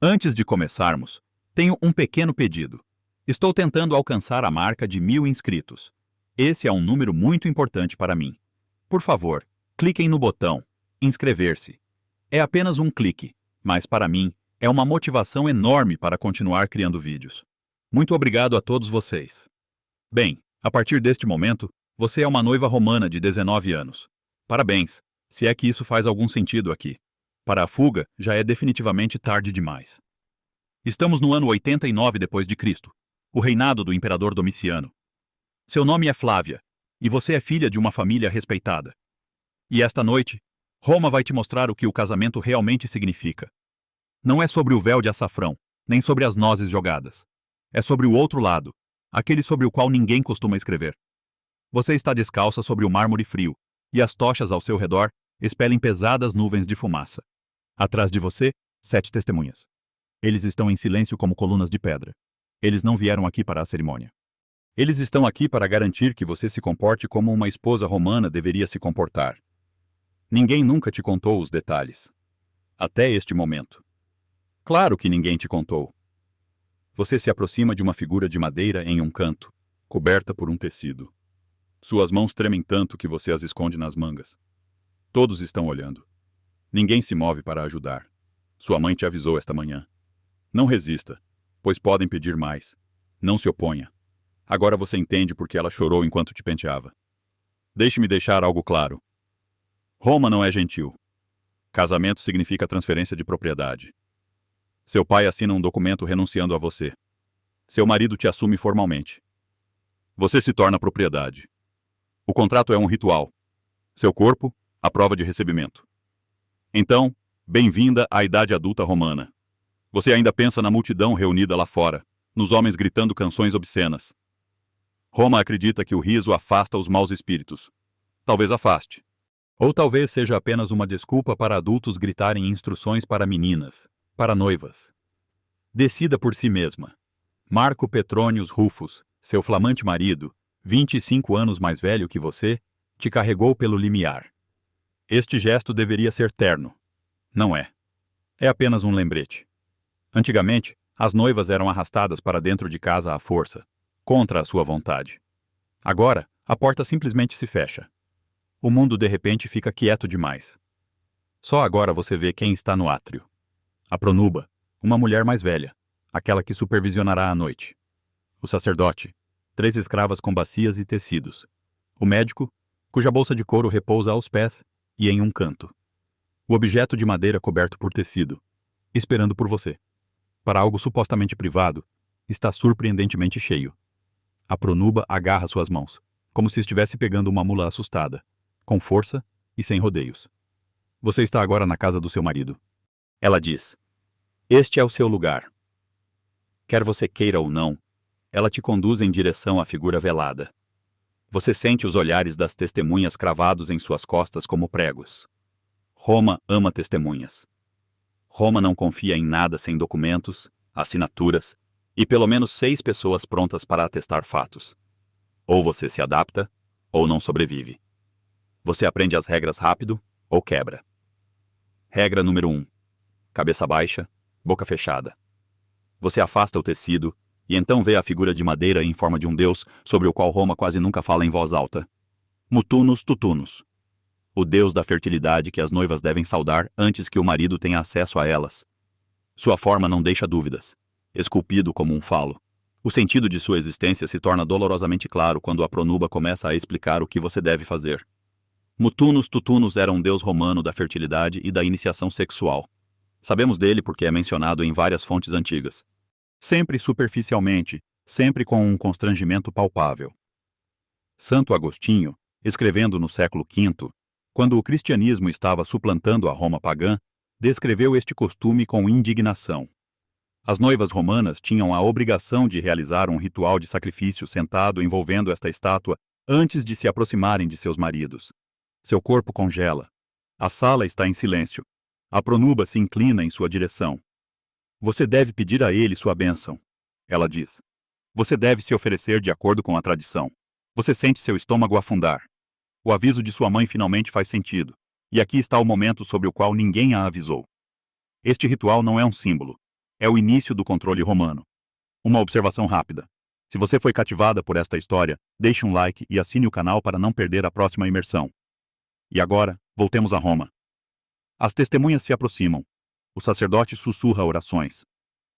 Antes de começarmos, tenho um pequeno pedido. Estou tentando alcançar a marca de 1000 inscritos. Esse é um número muito importante para mim. Por favor, cliquem no botão inscrever-se. É apenas um clique, mas para mim é uma motivação enorme para continuar criando vídeos. Muito obrigado a todos vocês. Bem, a partir deste momento, você é uma noiva romana de 19 anos. Parabéns, se é que isso faz algum sentido aqui. Para a fuga, já é definitivamente tarde demais. Estamos no ano 89 d.C., o reinado do imperador Domiciano. Seu nome é Flávia, e você é filha de uma família respeitada. E esta noite, Roma vai te mostrar o que o casamento realmente significa. Não é sobre o véu de açafrão, nem sobre as nozes jogadas. É sobre o outro lado, aquele sobre o qual ninguém costuma escrever. Você está descalça sobre o mármore frio, e as tochas ao seu redor expelem pesadas nuvens de fumaça. Atrás de você, 7 testemunhas. Eles estão em silêncio como colunas de pedra. Eles não vieram aqui para a cerimônia. Eles estão aqui para garantir que você se comporte como uma esposa romana deveria se comportar. Ninguém nunca te contou os detalhes. Até este momento. Claro que ninguém te contou. Você se aproxima de uma figura de madeira em um canto, coberta por um tecido. Suas mãos tremem tanto que você as esconde nas mangas. Todos estão olhando. Ninguém se move para ajudar. Sua mãe te avisou esta manhã. Não resista, pois podem pedir mais. Não se oponha. Agora você entende por que ela chorou enquanto te penteava. Deixe-me deixar algo claro. Roma não é gentil. Casamento significa transferência de propriedade. Seu pai assina um documento renunciando a você. Seu marido te assume formalmente. Você se torna propriedade. O contrato é um ritual. Seu corpo, a prova de recebimento. Então, bem-vinda à idade adulta romana. Você ainda pensa na multidão reunida lá fora, nos homens gritando canções obscenas. Roma acredita que o riso afasta os maus espíritos. Talvez afaste. Ou talvez seja apenas uma desculpa para adultos gritarem instruções para meninas, para noivas. Decida por si mesma. Marco Petronius Rufus, seu flamante marido, 25 anos mais velho que você, te carregou pelo limiar. Este gesto deveria ser terno. Não é. É apenas um lembrete. Antigamente, as noivas eram arrastadas para dentro de casa à força, contra a sua vontade. Agora, a porta simplesmente se fecha. O mundo de repente fica quieto demais. Só agora você vê quem está no átrio. A pronuba, uma mulher mais velha, aquela que supervisionará a noite. O sacerdote, 3 escravas com bacias e tecidos. O médico, cuja bolsa de couro repousa aos pés e em um canto. O objeto de madeira coberto por tecido, esperando por você. Para algo supostamente privado, está surpreendentemente cheio. A pronuba agarra suas mãos, como se estivesse pegando uma mula assustada, com força e sem rodeios. Você está agora na casa do seu marido. Ela diz: este é o seu lugar. Quer você queira ou não, ela te conduz em direção à figura velada. Você sente os olhares das testemunhas cravados em suas costas como pregos. Roma ama testemunhas. Roma não confia em nada sem documentos, assinaturas e pelo menos 6 pessoas prontas para atestar fatos. Ou você se adapta, ou não sobrevive. Você aprende as regras rápido ou quebra. Regra número 1. Cabeça baixa, boca fechada. Você afasta o tecido e então vê a figura de madeira em forma de um deus sobre o qual Roma quase nunca fala em voz alta. Mutunus Tutunus. O deus da fertilidade que as noivas devem saudar antes que o marido tenha acesso a elas. Sua forma não deixa dúvidas. Esculpido como um falo. O sentido de sua existência se torna dolorosamente claro quando a pronuba começa a explicar o que você deve fazer. Mutunus Tutunus era um deus romano da fertilidade e da iniciação sexual. Sabemos dele porque é mencionado em várias fontes antigas. Sempre superficialmente, sempre com um constrangimento palpável. Santo Agostinho, escrevendo no século V, quando o cristianismo estava suplantando a Roma pagã, descreveu este costume com indignação. As noivas romanas tinham a obrigação de realizar um ritual de sacrifício sentado envolvendo esta estátua antes de se aproximarem de seus maridos. Seu corpo congela. A sala está em silêncio. A pronuba se inclina em sua direção. Você deve pedir a ele sua bênção, ela diz. Você deve se oferecer de acordo com a tradição. Você sente seu estômago afundar. O aviso de sua mãe finalmente faz sentido, e aqui está o momento sobre o qual ninguém a avisou. Este ritual não é um símbolo. É o início do controle romano. Uma observação rápida. Se você foi cativada por esta história, deixe um like e assine o canal para não perder a próxima imersão. E agora, voltemos a Roma. As testemunhas se aproximam. O sacerdote sussurra orações.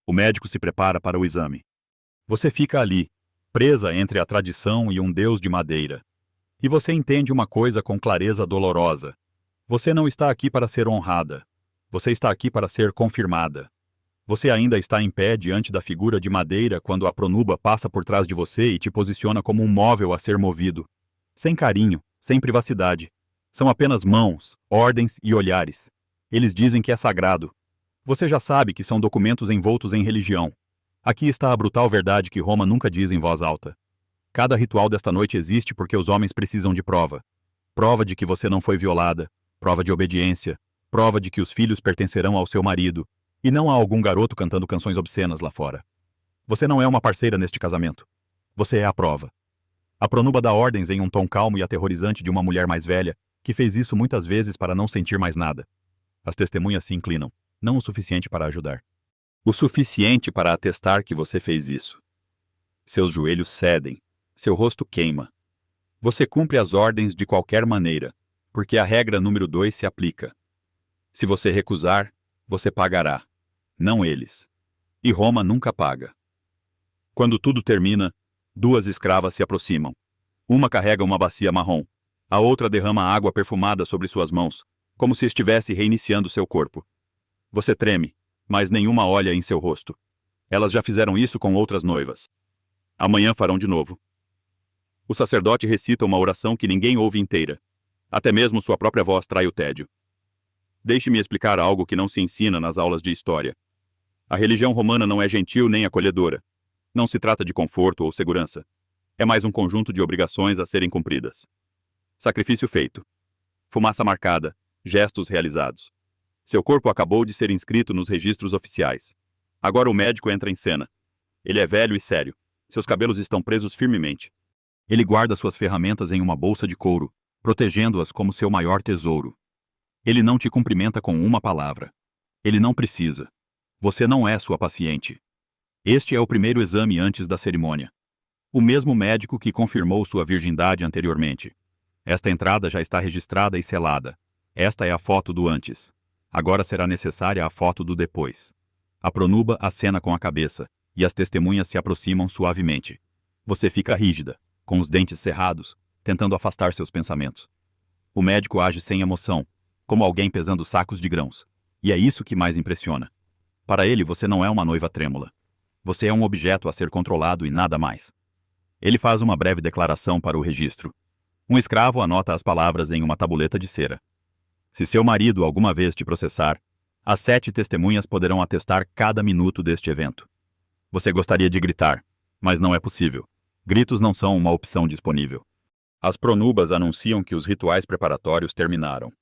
O médico se prepara para o exame. Você fica ali, presa entre a tradição e um deus de madeira. E você entende uma coisa com clareza dolorosa. Você não está aqui para ser honrada. Você está aqui para ser confirmada. Você ainda está em pé diante da figura de madeira quando a pronuba passa por trás de você e te posiciona como um móvel a ser movido. Sem carinho, sem privacidade. São apenas mãos, ordens e olhares. Eles dizem que é sagrado. Você já sabe que são documentos envoltos em religião. Aqui está a brutal verdade que Roma nunca diz em voz alta. Cada ritual desta noite existe porque os homens precisam de prova. Prova de que você não foi violada, prova de obediência, prova de que os filhos pertencerão ao seu marido, e não a algum garoto cantando canções obscenas lá fora. Você não é uma parceira neste casamento. Você é a prova. A pronuba dá ordens em um tom calmo e aterrorizante de uma mulher mais velha, que fez isso muitas vezes para não sentir mais nada. As testemunhas se inclinam, não o suficiente para ajudar. O suficiente para atestar que você fez isso. Seus joelhos cedem, seu rosto queima. Você cumpre as ordens de qualquer maneira, porque a regra número 2 se aplica. Se você recusar, você pagará. Não eles. E Roma nunca paga. Quando tudo termina, 2 escravas se aproximam. Uma carrega uma bacia marrom. A outra derrama água perfumada sobre suas mãos, como se estivesse reiniciando seu corpo. Você treme, mas nenhuma olha em seu rosto. Elas já fizeram isso com outras noivas. Amanhã farão de novo. O sacerdote recita uma oração que ninguém ouve inteira. Até mesmo sua própria voz trai o tédio. Deixe-me explicar algo que não se ensina nas aulas de história. A religião romana não é gentil nem acolhedora. Não se trata de conforto ou segurança. É mais um conjunto de obrigações a serem cumpridas. Sacrifício feito. Fumaça marcada. Gestos realizados. Seu corpo acabou de ser inscrito nos registros oficiais. Agora o médico entra em cena. Ele é velho e sério. Seus cabelos estão presos firmemente. Ele guarda suas ferramentas em uma bolsa de couro, protegendo-as como seu maior tesouro. Ele não te cumprimenta com uma palavra. Ele não precisa. Você não é sua paciente. Este é o primeiro exame antes da cerimônia. O mesmo médico que confirmou sua virgindade anteriormente. Esta entrada já está registrada e selada. Esta é a foto do antes. Agora será necessária a foto do depois. A pronuba acena com a cabeça, e as testemunhas se aproximam suavemente. Você fica rígida, com os dentes cerrados, tentando afastar seus pensamentos. O médico age sem emoção, como alguém pesando sacos de grãos. E é isso que mais impressiona. Para ele, você não é uma noiva trêmula. Você é um objeto a ser controlado e nada mais. Ele faz uma breve declaração para o registro. Um escravo anota as palavras em uma tabuleta de cera. Se seu marido alguma vez te processar, as 7 testemunhas poderão atestar cada minuto deste evento. Você gostaria de gritar, mas não é possível. Gritos não são uma opção disponível. As pronubas anunciam que os rituais preparatórios terminaram.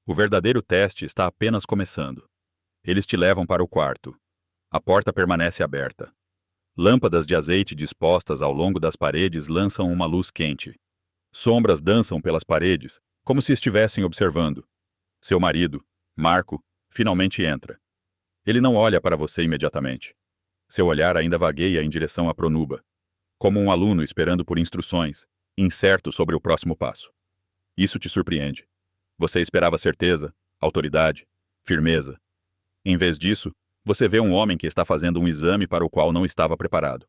O verdadeiro teste está apenas começando. Eles te levam para o quarto. A porta permanece aberta. Lâmpadas de azeite dispostas ao longo das paredes lançam uma luz quente. Sombras dançam pelas paredes, como se estivessem observando. Seu marido, Marco, finalmente entra. Ele não olha para você imediatamente. Seu olhar ainda vagueia em direção à pronuba, como um aluno esperando por instruções, incerto sobre o próximo passo. Isso te surpreende. Você esperava certeza, autoridade, firmeza. Em vez disso, você vê um homem que está fazendo um exame para o qual não estava preparado.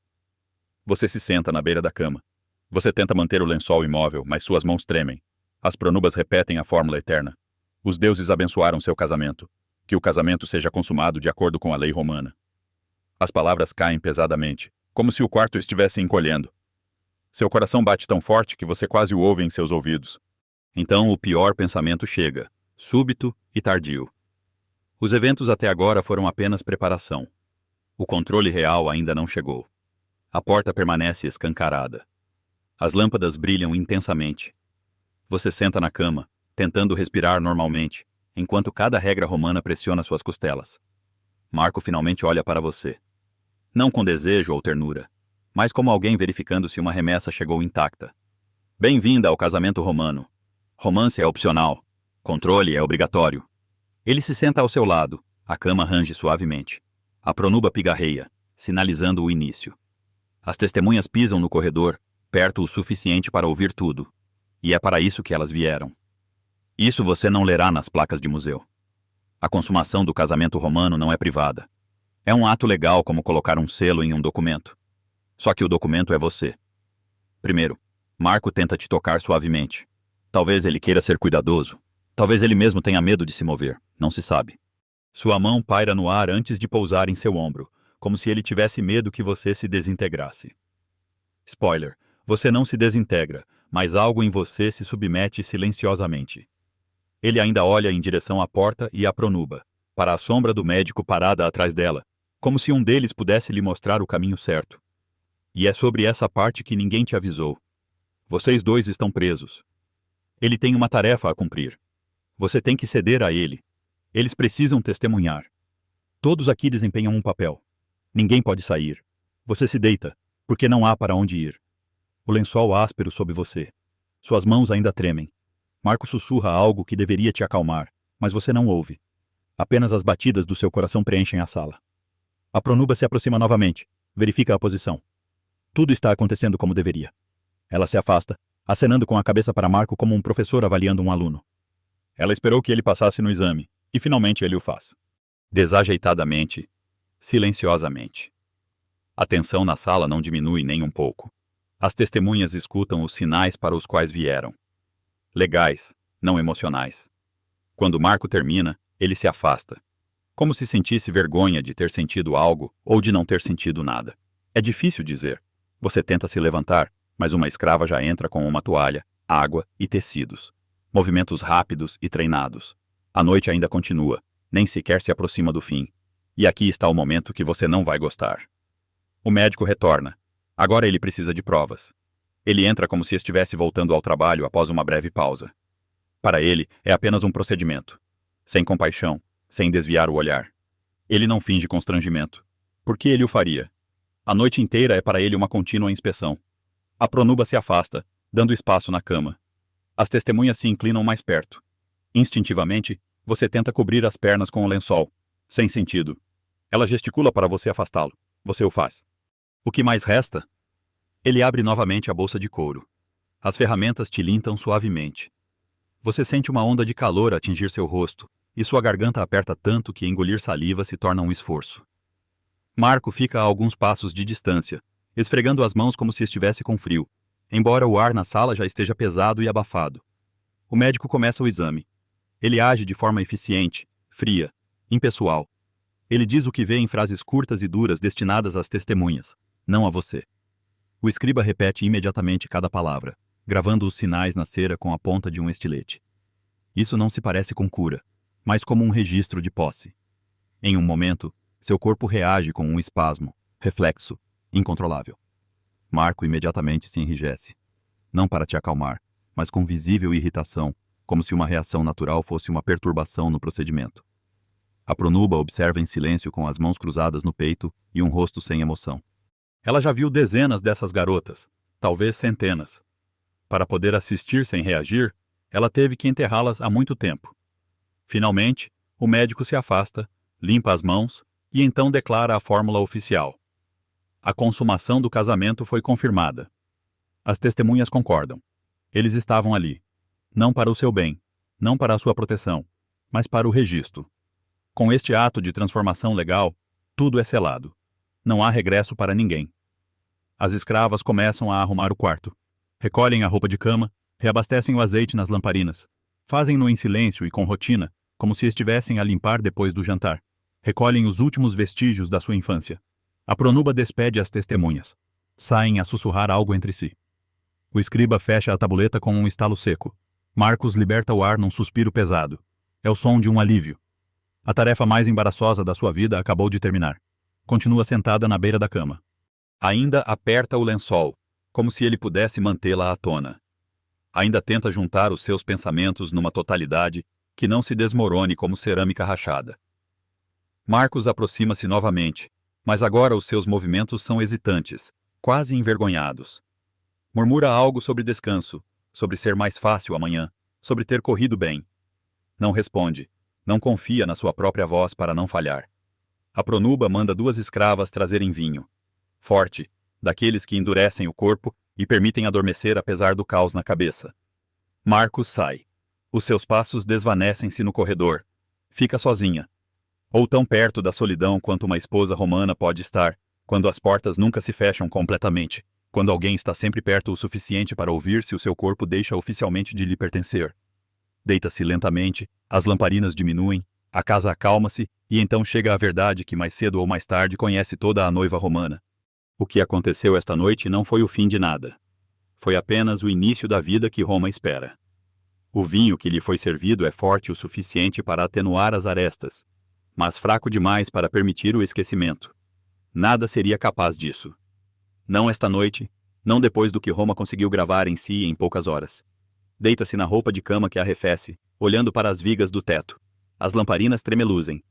Você se senta na beira da cama. Você tenta manter o lençol imóvel, mas suas mãos tremem. As pronubas repetem a fórmula eterna. Os deuses abençoaram seu casamento. Que o casamento seja consumado de acordo com a lei romana. As palavras caem pesadamente, como se o quarto estivesse encolhendo. Seu coração bate tão forte que você quase o ouve em seus ouvidos. Então o pior pensamento chega, súbito e tardio. Os eventos até agora foram apenas preparação. O controle real ainda não chegou. A porta permanece escancarada. As lâmpadas brilham intensamente. Você senta na cama, tentando respirar normalmente, enquanto cada regra romana pressiona suas costelas. Marco finalmente olha para você. Não com desejo ou ternura, mas como alguém verificando se uma remessa chegou intacta. Bem-vinda ao casamento romano. Romance é opcional. Controle é obrigatório. Ele se senta ao seu lado. A cama range suavemente. A Pronuba pigarreia, sinalizando o início. As testemunhas pisam no corredor, perto o suficiente para ouvir tudo. E é para isso que elas vieram. Isso você não lerá nas placas de museu. A consumação do casamento romano não é privada. É um ato legal como colocar um selo em um documento. Só que o documento é você. Primeiro, Marco tenta te tocar suavemente. Talvez ele queira ser cuidadoso. Talvez ele mesmo tenha medo de se mover. Não se sabe. Sua mão paira no ar antes de pousar em seu ombro, como se ele tivesse medo que você se desintegrasse. Spoiler, você não se desintegra, mas algo em você se submete silenciosamente. Ele ainda olha em direção à porta e à Pronuba, para a sombra do médico parada atrás dela, como se um deles pudesse lhe mostrar o caminho certo. E é sobre essa parte que ninguém te avisou. Vocês dois estão presos. Ele tem uma tarefa a cumprir. Você tem que ceder a ele. Eles precisam testemunhar. Todos aqui desempenham um papel. Ninguém pode sair. Você se deita, porque não há para onde ir. O lençol áspero sob você. Suas mãos ainda tremem. Marco sussurra algo que deveria te acalmar, mas você não ouve. Apenas as batidas do seu coração preenchem a sala. A Pronuba se aproxima novamente. Verifica a posição. Tudo está acontecendo como deveria. Ela se afasta, acenando com a cabeça para Marco como um professor avaliando um aluno. Ela esperou que ele passasse no exame, e finalmente ele o faz. Desajeitadamente, silenciosamente. A tensão na sala não diminui nem um pouco. As testemunhas escutam os sinais para os quais vieram. Legais, não emocionais. Quando Marco termina, ele se afasta. Como se sentisse vergonha de ter sentido algo ou de não ter sentido nada. É difícil dizer. Você tenta se levantar, mas uma escrava já entra com uma toalha, água e tecidos. Movimentos rápidos e treinados. A noite ainda continua, nem sequer se aproxima do fim. E aqui está o momento que você não vai gostar. O médico retorna. Agora ele precisa de provas. Ele entra como se estivesse voltando ao trabalho após uma breve pausa. Para ele, é apenas um procedimento. Sem compaixão, sem desviar o olhar. Ele não finge constrangimento. Por que ele o faria? A noite inteira é para ele uma contínua inspeção. A Pronuba se afasta, dando espaço na cama. As testemunhas se inclinam mais perto. Instintivamente, você tenta cobrir as pernas com o lençol. Sem sentido. Ela gesticula para você afastá-lo. Você o faz. O que mais resta? Ele abre novamente a bolsa de couro. As ferramentas tilintam suavemente. Você sente uma onda de calor atingir seu rosto, e sua garganta aperta tanto que engolir saliva se torna um esforço. Marco fica a alguns passos de distância, esfregando as mãos como se estivesse com frio, embora o ar na sala já esteja pesado e abafado. O médico começa o exame. Ele age de forma eficiente, fria, impessoal. Ele diz o que vê em frases curtas e duras destinadas às testemunhas, não a você. O escriba repete imediatamente cada palavra, gravando os sinais na cera com a ponta de um estilete. Isso não se parece com cura, mas como um registro de posse. Em um momento, seu corpo reage com um espasmo, reflexo, incontrolável. Marco imediatamente se enrijece. Não para te acalmar, mas com visível irritação, como se uma reação natural fosse uma perturbação no procedimento. A Pronuba observa em silêncio com as mãos cruzadas no peito e um rosto sem emoção. Ela já viu dezenas dessas garotas, talvez centenas. Para poder assistir sem reagir, ela teve que enterrá-las há muito tempo. Finalmente, o médico se afasta, limpa as mãos e então declara a fórmula oficial. A consumação do casamento foi confirmada. As testemunhas concordam. Eles estavam ali. Não para o seu bem, não para a sua proteção, mas para o registro. Com este ato de transformação legal, tudo é selado. Não há regresso para ninguém. As escravas começam a arrumar o quarto. Recolhem a roupa de cama, reabastecem o azeite nas lamparinas. Fazem-no em silêncio e com rotina, como se estivessem a limpar depois do jantar. Recolhem os últimos vestígios da sua infância. A Pronuba despede as testemunhas. Saem a sussurrar algo entre si. O escriba fecha a tabuleta com um estalo seco. Marcos liberta o ar num suspiro pesado. É o som de um alívio. A tarefa mais embaraçosa da sua vida acabou de terminar. Continua sentada na beira da cama. Ainda aperta o lençol, como se ele pudesse mantê-la à tona. Ainda tenta juntar os seus pensamentos numa totalidade que não se desmorone como cerâmica rachada. Marcos aproxima-se novamente, mas agora os seus movimentos são hesitantes, quase envergonhados. Murmura algo sobre descanso, sobre ser mais fácil amanhã, sobre ter corrido bem. Não responde, não confia na sua própria voz para não falhar. A Pronuba manda 2 escravas trazerem vinho. Forte, daqueles que endurecem o corpo e permitem adormecer apesar do caos na cabeça. Marcos sai. Os seus passos desvanecem-se no corredor. Fica sozinha. Ou tão perto da solidão quanto uma esposa romana pode estar, quando as portas nunca se fecham completamente, quando alguém está sempre perto o suficiente para ouvir se o seu corpo deixa oficialmente de lhe pertencer. Deita-se lentamente, as lamparinas diminuem, a casa acalma-se, e então chega a verdade que mais cedo ou mais tarde conhece toda a noiva romana. O que aconteceu esta noite não foi o fim de nada. Foi apenas o início da vida que Roma espera. O vinho que lhe foi servido é forte o suficiente para atenuar as arestas, mas fraco demais para permitir o esquecimento. Nada seria capaz disso. Não esta noite, não depois do que Roma conseguiu gravar em si em poucas horas. Deita-se na roupa de cama que arrefece, olhando para as vigas do teto. As lamparinas tremeluzem.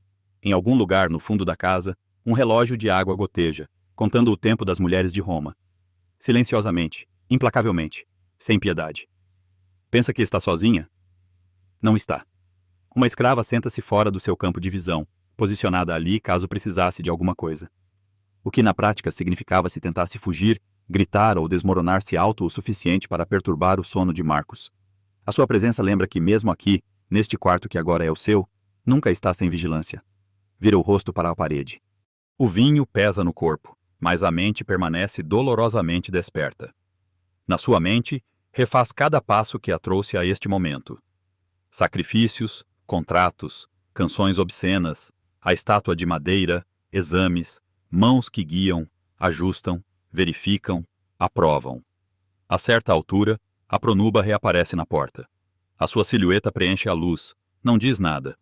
Em algum lugar no fundo da casa, um relógio de água goteja, contando o tempo das mulheres de Roma. Silenciosamente, implacavelmente, sem piedade. Pensa que está sozinha? Não está. Uma escrava senta-se fora do seu campo de visão, posicionada ali caso precisasse de alguma coisa. O que na prática significava se tentasse fugir, gritar ou desmoronar-se alto o suficiente para perturbar o sono de Marcos. A sua presença lembra que mesmo aqui, neste quarto que agora é o seu, nunca está sem vigilância. Vira o rosto para a parede. O vinho pesa no corpo, mas a mente permanece dolorosamente desperta. Na sua mente, refaz cada passo que a trouxe a este momento. Sacrifícios, contratos, canções obscenas, a estátua de madeira, exames, mãos que guiam, ajustam, verificam, aprovam. A certa altura, a Pronuba reaparece na porta. A sua silhueta preenche a luz, não diz nada.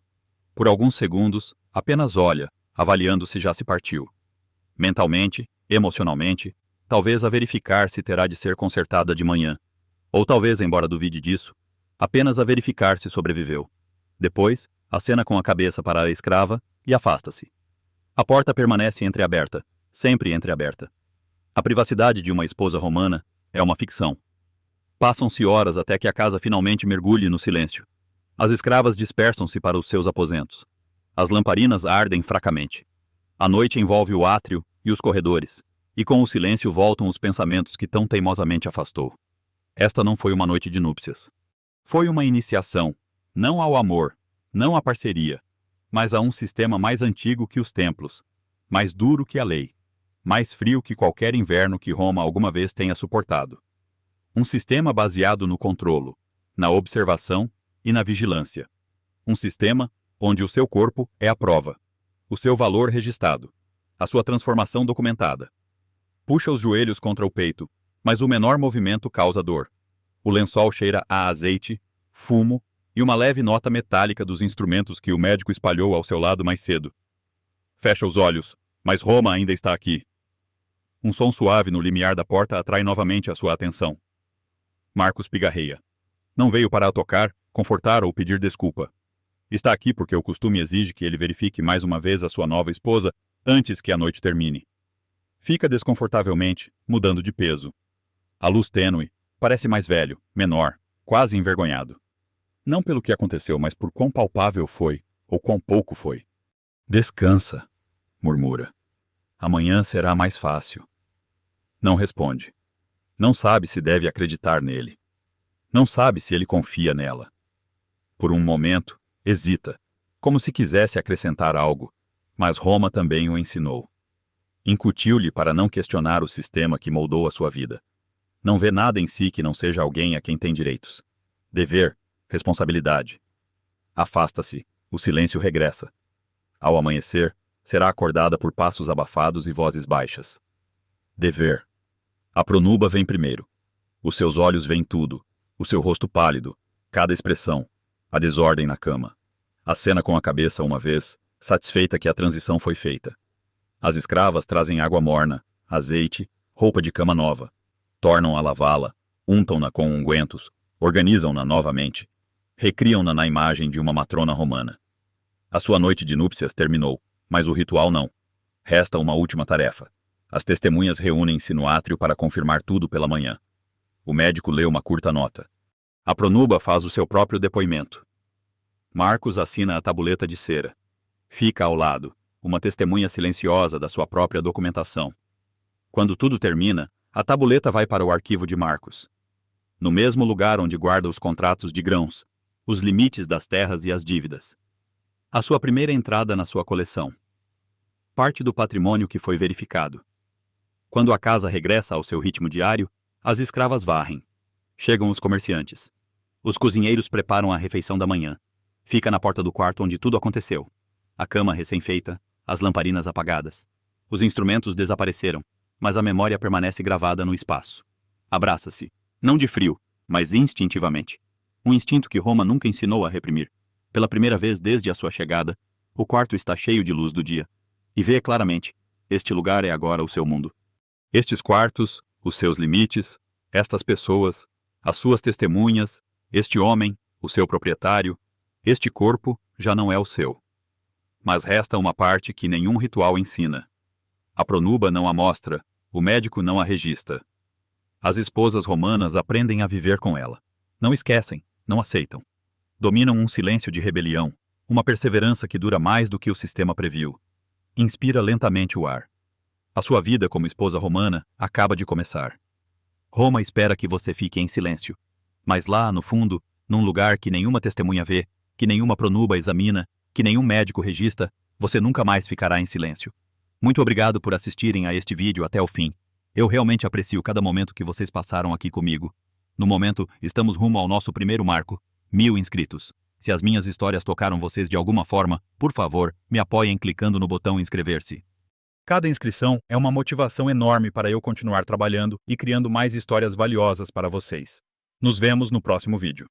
Por alguns segundos, apenas olha, avaliando se já se partiu. Mentalmente, emocionalmente, talvez a verificar se terá de ser consertada de manhã. Ou talvez, embora duvide disso, apenas a verificar se sobreviveu. Depois, acena com a cabeça para a escrava e afasta-se. A porta permanece entreaberta, sempre entreaberta. A privacidade de uma esposa romana é uma ficção. Passam-se horas até que a casa finalmente mergulhe no silêncio. As escravas dispersam-se para os seus aposentos. As lamparinas ardem fracamente. A noite envolve o átrio e os corredores, e com o silêncio voltam os pensamentos que tão teimosamente afastou. Esta não foi uma noite de núpcias. Foi uma iniciação, não ao amor, não à parceria, mas a um sistema mais antigo que os templos, mais duro que a lei, mais frio que qualquer inverno que Roma alguma vez tenha suportado. Um sistema baseado no controlo, na observação e na vigilância. Um sistema onde o seu corpo é a prova, o seu valor registrado, a sua transformação documentada. Puxa os joelhos contra o peito, mas o menor movimento causa dor. O lençol cheira a azeite, fumo e uma leve nota metálica dos instrumentos que o médico espalhou ao seu lado mais cedo. Fecha os olhos, mas Roma ainda está aqui. Um som suave no limiar da porta atrai novamente a sua atenção. Marcos pigarreia. Não veio para a tocar, confortar ou pedir desculpa. Está aqui porque o costume exige que ele verifique mais uma vez a sua nova esposa antes que a noite termine. Fica desconfortavelmente, mudando de peso. A luz tênue, parece mais velho, menor, quase envergonhado. Não pelo que aconteceu, mas por quão palpável foi, ou quão pouco foi. Descansa, murmura. Amanhã será mais fácil. Não responde. Não sabe se deve acreditar nele. Não sabe se ele confia nela. Por um momento, hesita, como se quisesse acrescentar algo, mas Roma também o ensinou. Incutiu-lhe para não questionar o sistema que moldou a sua vida. Não vê nada em si que não seja alguém a quem tem direitos. Dever, responsabilidade. Afasta-se, o silêncio regressa. Ao amanhecer, será acordada por passos abafados e vozes baixas. Dever. A Pronuba vem primeiro. Os seus olhos veem tudo, o seu rosto pálido, cada expressão, a desordem na cama. Acena com a cabeça uma vez, satisfeita que a transição foi feita. As escravas trazem água morna, azeite, roupa de cama nova. Tornam a lavá-la, untam-na com ungüentos, organizam-na novamente. Recriam-na na imagem de uma matrona romana. A sua noite de núpcias terminou, mas o ritual não. Resta uma última tarefa. As testemunhas reúnem-se no átrio para confirmar tudo pela manhã. O médico lê uma curta nota. A Pronuba faz o seu próprio depoimento. Marcos assina a tabuleta de cera. Fica ao lado, uma testemunha silenciosa da sua própria documentação. Quando tudo termina, a tabuleta vai para o arquivo de Marcos. No mesmo lugar onde guarda os contratos de grãos, os limites das terras e as dívidas. A sua primeira entrada na sua coleção. Parte do patrimônio que foi verificado. Quando a casa regressa ao seu ritmo diário, as escravas varrem. Chegam os comerciantes. Os cozinheiros preparam a refeição da manhã. Fica na porta do quarto onde tudo aconteceu. A cama recém-feita, as lamparinas apagadas. Os instrumentos desapareceram, mas a memória permanece gravada no espaço. Abraça-se, não de frio, mas instintivamente. Um instinto que Roma nunca ensinou a reprimir. Pela primeira vez desde a sua chegada, o quarto está cheio de luz do dia. E vê claramente, este lugar é agora o seu mundo. Estes quartos, os seus limites, estas pessoas, as suas testemunhas, este homem, o seu proprietário, este corpo já não é o seu. Mas resta uma parte que nenhum ritual ensina. A pronuba não a mostra, o médico não a registra. As esposas romanas aprendem a viver com ela. Não esquecem, não aceitam. Dominam um silêncio de rebelião, uma perseverança que dura mais do que o sistema previu. Inspira lentamente o ar. A sua vida como esposa romana acaba de começar. Roma espera que você fique em silêncio. Mas lá, no fundo, num lugar que nenhuma testemunha vê, que nenhuma pronuba examina, que nenhum médico registra, você nunca mais ficará em silêncio. Muito obrigado por assistirem a este vídeo até o fim. Eu realmente aprecio cada momento que vocês passaram aqui comigo. No momento, estamos rumo ao nosso primeiro marco, 1000 inscritos. Se as minhas histórias tocaram vocês de alguma forma, por favor, me apoiem clicando no botão inscrever-se. Cada inscrição é uma motivação enorme para eu continuar trabalhando e criando mais histórias valiosas para vocês. Nos vemos no próximo vídeo.